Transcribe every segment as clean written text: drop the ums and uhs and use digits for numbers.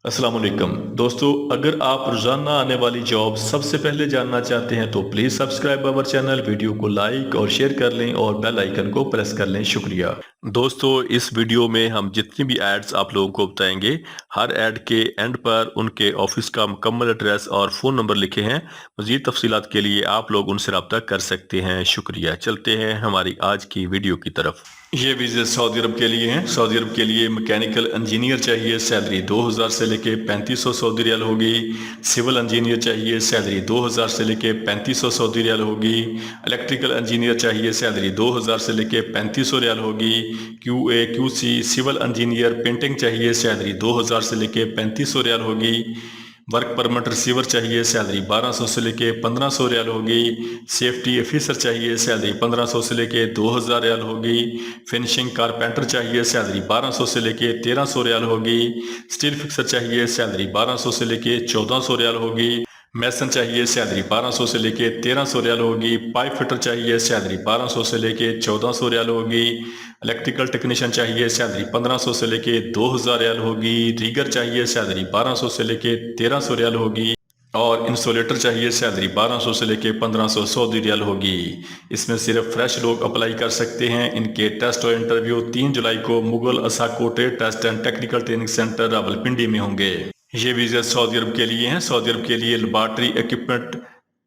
السلام علیکم دوستو، اگر آپ روزانہ آنے والی جاب سب سے پہلے جاننا چاہتے ہیں تو please subscribe our channel, video کو لائک اور شیئر کر لیں اور بیل آئیکن کو پریس کر لیں۔ شکریہ دوستو، اس ویڈیو میں ہم جتنی بھی ایڈز آپ لوگوں کو بتائیں گے، ہر ایڈ کے اینڈ پر ان کے آفس کا مکمل ایڈریس اور فون نمبر لکھے ہیں۔ مزید تفصیلات کے لیے آپ لوگ ان سے رابطہ کر سکتے ہیں۔ شکریہ۔ چلتے ہیں ہماری آج کی ویڈیو کی طرف۔ یہ ویزے سعودی عرب کے لیے ہیں۔ سعودی عرب کے لیے میکینیکل انجینئر چاہیے، سیلری 2000 سے لے کے 3500 سعودی ریال ہوگی۔ سول انجینئر چاہیے، سیلری 2000 سے لے کے 3500 سعودی ریال ہوگی۔ الیکٹریکل انجینئر چاہیے، سیلری 2000 سے لے کے 3500 ریال ہوگی۔ کیو اے کیو سی سول انجینئر پینٹنگ چاہیے، سیلری 2000 سے لے کے 3500 ریال ہوگی۔ ورک پرمٹ ریسیور چاہیے، سیلری 1200 سے لے کے 1500 ریال ہوگی۔ سیفٹی آفیسر چاہیے، سیلری 1500 سے لے کے 2000 ریال ہوگی۔ فنشنگ کارپینٹر چاہیے، سیلری 1200 سے لے کے 1300 ریال ہوگی۔ سٹیل فکسر چاہیے، سیلری 1200 سے لے کے 1400 ریال ہوگی۔ میسن چاہیے، سیلری 1200 سے لے کے 1300 ریال ہوگی۔ پائپ فٹر چاہیے، سیلری 1200 سے لے کے 1400 ریال ہوگی۔ الیکٹریکل ٹیکنیشین چاہیے، سیلری 1500 سے لے کے 2000 ریال ہوگی۔ ریگر چاہیے، سیلری 1200 سے لے کے 1300 ریال ہوگی۔ اور انسولیٹر چاہیے، سیلری 1200 سے لے کے 1500 سعودی ریال ہوگی۔ اس میں صرف فریش لوگ اپلائی کر سکتے ہیں۔ ان کے ٹیسٹ اور انٹرویو 3 جولائی کو مغل اساکو trade test and technical training centre Rawalpindi میں ہوں گے۔ یہ ویزے سعودی عرب کے لیے ہیں۔ سعودی عرب کے لیے لیبارٹری ایکوپمنٹ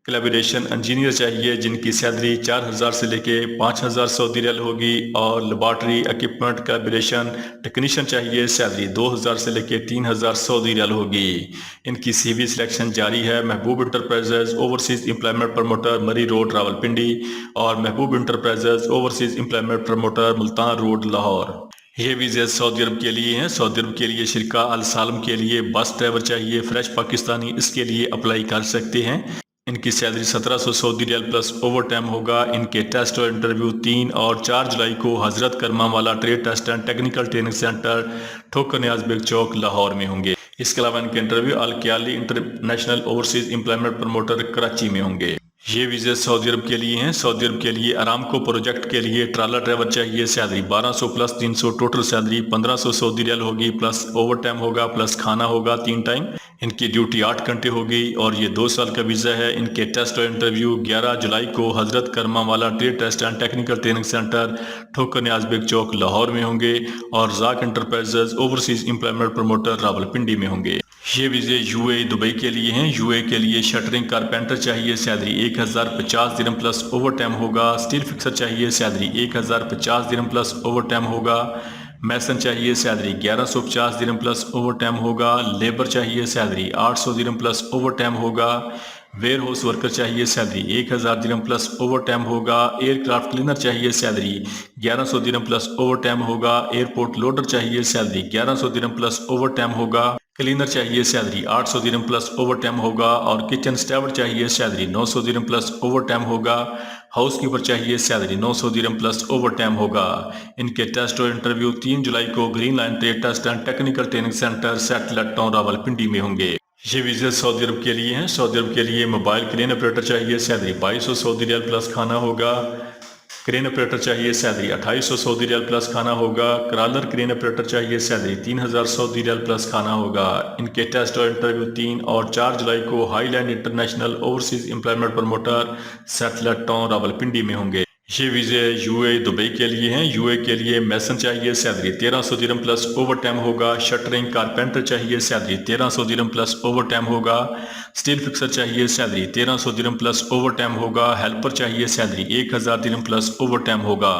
کلیبریشن انجینئر چاہیے، جن کی سیلری 4000 سے لے کے 5000 سعودی ریال ہوگی۔ اور لیبارٹری ایکوپمنٹ کلیبریشن ٹیکنیشین چاہیے، سیلری 2000 سے لے کے 3000 سعودی ریال ہوگی۔ ان کی سی وی سلیکشن جاری ہے۔ محبوب انٹرپرائزز اوورسیز امپلائمنٹ پروموٹر مری روڈ راولپنڈی اور محبوب enterprises overseas employment promoter Multan road Lahore. یہ ویزے سعودی عرب کے لیے ہیں۔ سعودی عرب کے لیے شرکا السالم کے لیے بس ڈرائیور چاہیے، فریش پاکستانی اس کے لیے اپلائی کر سکتے ہیں۔ ان کی سیلری 1700 سعودی ریال پلس اوور ٹائم ہوگا۔ ان کے ٹیسٹ اور انٹرویو 3 اور 4 جولائی کو حضرت کرما والا trade test and technical training centre Thokar Niaz Baig Chowk Lahore میں ہوں گے۔ اس کے علاوہ ان کے انٹرویو الکیالی international overseas employment promoter Karachi میں ہوں گے۔ یہ ویزے سعودی عرب کے لیے ہیں۔ سعودی عرب کے لیے ارامکو پروجیکٹ کے لیے ٹرالر ڈرائیور چاہیے، سیلری 1200 پلس 300 ٹوٹل سیلری 1500 سعودی ریال ہوگی، پلس اوور ٹائم ہوگا، پلس کھانا ہوگا 3 ٹائم۔ ان کی ڈیوٹی 8 گھنٹے ہوگی اور یہ 2 سال کا ویزا ہے۔ ان کے ٹیسٹ اور انٹرویو 11 جولائی کو حضرت کرما والا trade test and technical training centre Thokar Niaz Baig Chowk Lahore میں ہوں گے اور زاک enterprises overseas employment promoter Rawalpindi میں ہوں گے۔ یہ ویزے یو اے دبئی کے لیے ہیں۔ یو اے کے لیے شٹرنگ کارپینٹر چاہیے، سیلری 1050 درہم پلس اوور ٹائم ہوگا۔ سٹیل فکسر چاہیے، سیلری 1050 درہم پلس اوور ٹائم ہوگا۔ میسن چاہیے، سیلری 1150 درہم پلس اوور ٹائم ہوگا۔ لیبر چاہیے، سیلری 800 درہم پلس اوور ٹائم ہوگا۔ ویئر ہاؤس ورکر چاہیے، سیلری 1000 درہم پلس اوور ٹائم ہوگا۔ ایئر کرافٹ کلینر چاہیے، سیلری 1100 درہم پلس اوور ٹائم ہوگا۔ ایئرپورٹ لوڈر چاہیے، سیلری 1100 درہم پلس اوور ٹائم ہوگا۔ کلینر چاہیے، سیلری 800 درہم پلس اوور ٹائم ہوگا۔ اور کچن سٹیورڈ چاہیے، سیلری 900 درہم پلس اوور ٹائم ہوگا۔ ہاؤس کیپر چاہیے، سیلری 900 درہم پلس اوور ٹائم ہوگا۔ ان کے ٹیسٹ اور انٹرویو 3 جولائی کو green line trade test and technical training centre satellite town Rawalpindi میں ہوں گے۔ یہ ویزے سعودی عرب کے لیے ہیں۔ سعودی عرب کے لیے موبائل کرین آپریٹر چاہیے، سیلری 2200 سعودی ریال پلس کھانا ہوگا۔ کرین آپریٹر چاہیے، سیلری 2800 سعودی ریال پلس کھانا ہوگا۔ کرالر کرین آپریٹر چاہیے، سیلری 3000 سعودی ریال پلس کھانا ہوگا۔ ان کے ٹیسٹ اور انٹرویو 3 اور 4 جولائی کو highland international overseas employment promoter satellite town Rawalpindi میں ہوں گے۔ یہ ویزے یو اے دبئی کے لیے ہیں۔ یو اے کے لیے میسن چاہیے، سیلری 1300 درہم پلس اوور ٹائم ہوگا۔ شٹرنگ کارپینٹر چاہیے، سیلری 1300 درہم پلس اوور ٹائم ہوگا۔ سٹیل فکسر چاہیے، سیلری 1300 درہم پلس اوور ٹائم ہوگا۔ ہیلپر چاہیے، سیلری 1000 درہم پلس اوور ٹائم ہوگا۔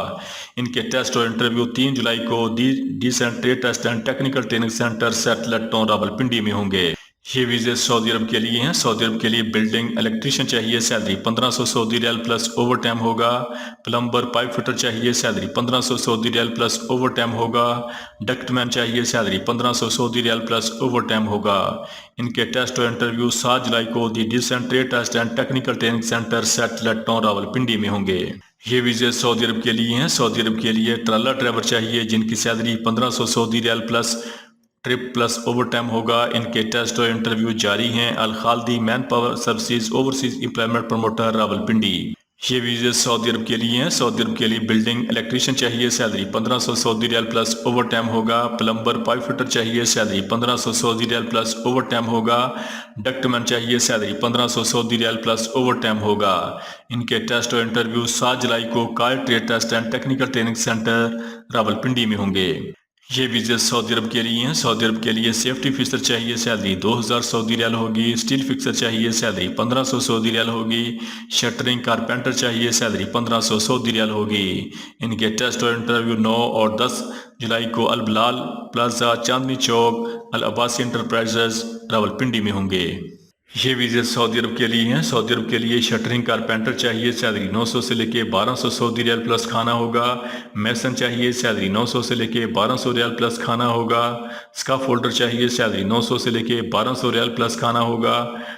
ان کے ٹیسٹ اور انٹرویو 3 جولائی کو decent trade test and technical training centre satellite town Rawalpindi میں ہوں گے۔ یہ ویزے سعودی عرب کے لیے ہیں۔ سعودی عرب کے لیے بلڈنگ الیکٹریشین چاہیے، سیلری 1500 سعودی ریال پلس اوور ٹائم ہوگا۔ پلمبر پائپ فٹر چاہیے، سیلری 1500 سعودی ریال پلس اوور ٹائم ہوگا۔ ڈکٹ مین چاہیے، سیلری 1500 سعودی ریال پلس اوور ٹائم ہوگا۔ ان کے ٹیسٹ اور انٹرویو 7 جولائی کو the decent trade test and technical training centre satellite town Rawalpindi میں ہوں گے۔ یہ ویزے سعودی عرب کے لیے ہیں۔ سعودی عرب کے لیے ٹرالر ڈرائیور چاہیے، جن کی سیلری 1500 سعودی ریال plus trip plus overtime ہوگا۔ ان کے ٹیسٹ اور انٹرویو جاری ہیں۔ الخالدی manpower services overseas employment promoter Rawalpindi. یہ ویزے سعودی عرب کے لیے ہیں۔ سعودی عرب کے لیے بلڈنگ الیکٹریشین چاہیے، سیلری 1500 سعودی ریال پلس اوور ٹائم ہوگا۔ پلمبر پائپ فٹر چاہیے، سیلری 1500 سعودی ریال پلس اوور ٹائم ہوگا۔ ڈکٹ مین چاہیے، سیلری 1500 سعودی ریال پلس اوور ٹائم ہوگا۔ ان کے ٹیسٹ اور انٹرویو 7 جولائی کو کال trade test and technical training centre Rawalpindi میں ہوں گے۔ یہ ویزے سعودی عرب کے لیے ہیں۔ سعودی عرب کے لیے سیفٹی فکسر چاہیے، سیلری 2000 سعودی ریال ہوگی۔ اسٹیل فکسر چاہیے، سیلری 1500 سعودی ریال ہوگی۔ شٹرنگ کارپینٹر چاہیے، سیلری 1500 سعودی ریال ہوگی۔ ان کے ٹیسٹ اور انٹرویو 9 اور 10 جولائی کو البلال پلازا، چاندنی چوک، العباسی انٹرپرائزز راولپنڈی میں ہوں گے۔ یہ ویزے سعودی عرب کے لیے ہیں۔ سعودی عرب کے لیے شٹرنگ کارپینٹر چاہیے، سیلری 900 سے لے کے 1200 سعودی ریال پلس کھانا ہوگا۔ میسن چاہیے، سیلری 900 سے لے کے 1200 ریال پلس کھانا ہوگا۔ اسکاف ہولڈر چاہیے، سیلری 900 سے لے کے 1200 ریال پلس کھانا ہوگا۔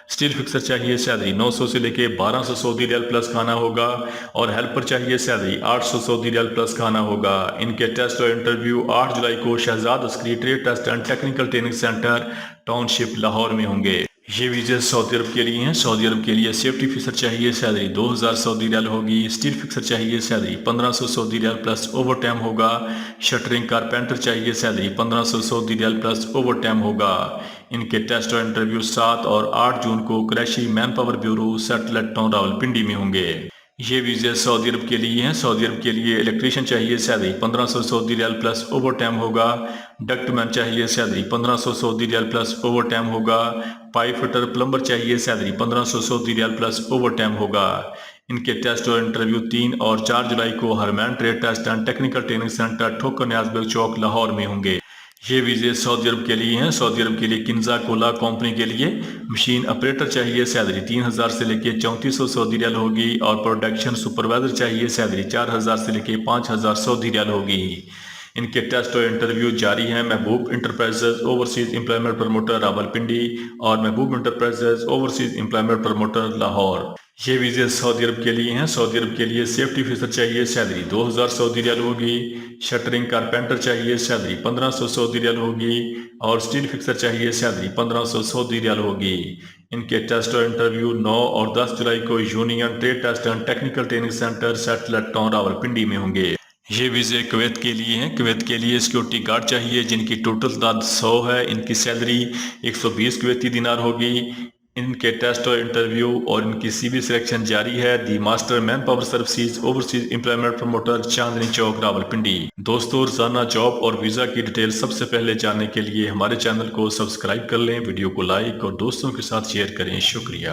اسٹیل فکسر چاہیے، سیلری 900 سے لے کے 1200 سعودی ریال پلس کھانا ہوگا۔ اور ہیلپر چاہیے، سیلری 800 سعودی ریال پلس کھانا ہوگا۔ ان کے ٹیسٹ اور انٹرویو 8 جولائی کو Shahzad Askari trade test and technical training centre township Lahore میں ہوں گے۔ یہ ویزے سعودی عرب کے لیے ہیں۔ سعودی عرب کے لیے سیفٹی فکسر چاہیے، سیلری 2000 سعودی ریال ہوگی۔ اسٹیل فکسر چاہیے، سیلری 1500 سعودی ریال پلس اوور ٹائم ہوگا۔ شٹرنگ کارپینٹر چاہیے، سیلری 1500 سعودی ریال پلس اوور ٹائم ہوگا۔ ان کے ٹیسٹ اور انٹرویو 7 اور 8 جون کو Qureshi manpower bureau satellite town Rawalpindi میں ہوں گے۔ یہ ویزے سعودی عرب کے لیے ہیں۔ سعودی عرب کے لیے الیکٹریشین چاہیے، سیلری 1500 سعودی ریال پلس اوور ٹائم ہوگا۔ ڈکٹ مین چاہیے، سیلری 1500 سعودی ریال پلس اوور ٹائم ہوگا۔ پائپ فٹر پلمبر چاہیے، سیلری 1500 سعودی ریال پلس اوور ٹائم ہوگا۔ ان کے ٹیسٹ اور انٹرویو 3 اور 4 جولائی کو ہرمین trade test and technical training centre Thokar Niaz Baig Chowk Lahore میں ہوں گے۔ یہ ویزے سعودی عرب کے لیے ہیں۔ سعودی عرب کے لیے کنزا کولا کمپنی کے لیے مشین اپریٹر چاہیے، سیلری 3000 سے لے کے 3400 سعودی ریال ہوگی۔ اور پروڈکشن سپروائزر چاہیے، سیلری 4000 سے لے کے 5000 سعودی ریال ہوگی۔ ان کے ٹیسٹ اور انٹرویو جاری ہیں۔ محبوب enterprises overseas employment promoter Rawalpindi اور محبوب enterprises overseas employment promoter Lahore. یہ ویزے سعودی عرب کے لیے ہیں۔ سعودی عرب کے لیے سیفٹی فکسر چاہیے، سیلری 2000 سعودی ریال ہوگی۔ شٹرنگ کارپینٹر چاہیے، سیلری 1500 سعودی ریال ہوگی۔ اور اسٹیل فکسر چاہیے، سیلری 1500 سعودی ریال ہوگی۔ ان کے ٹیسٹ اور انٹرویو 9 اور 10 جولائی کو union trade test and technical training centre satellite town Rawalpindi میں ہوں گے۔ یہ ویزے کویت کے لیے ہیں۔ کویت کے لیے سیکیورٹی گارڈ چاہیے جن کی ٹوٹل تعداد 100 ہے۔ ان کی سیلری 120 کویتی دینار ہوگی۔ ان کے ٹیسٹ اور انٹرویو اور ان کی سی وی سلیکشن جاری ہے۔ The master manpower services overseas employment promoter, Chandni Chowk Rawalpindi. دوستو، روزانہ جاب اور ویزا کی ڈیٹیل سب سے پہلے جاننے کے لیے ہمارے چینل کو سبسکرائب کر لیں، ویڈیو کو لائک اور دوستوں کے ساتھ شیئر کریں۔ شکریہ۔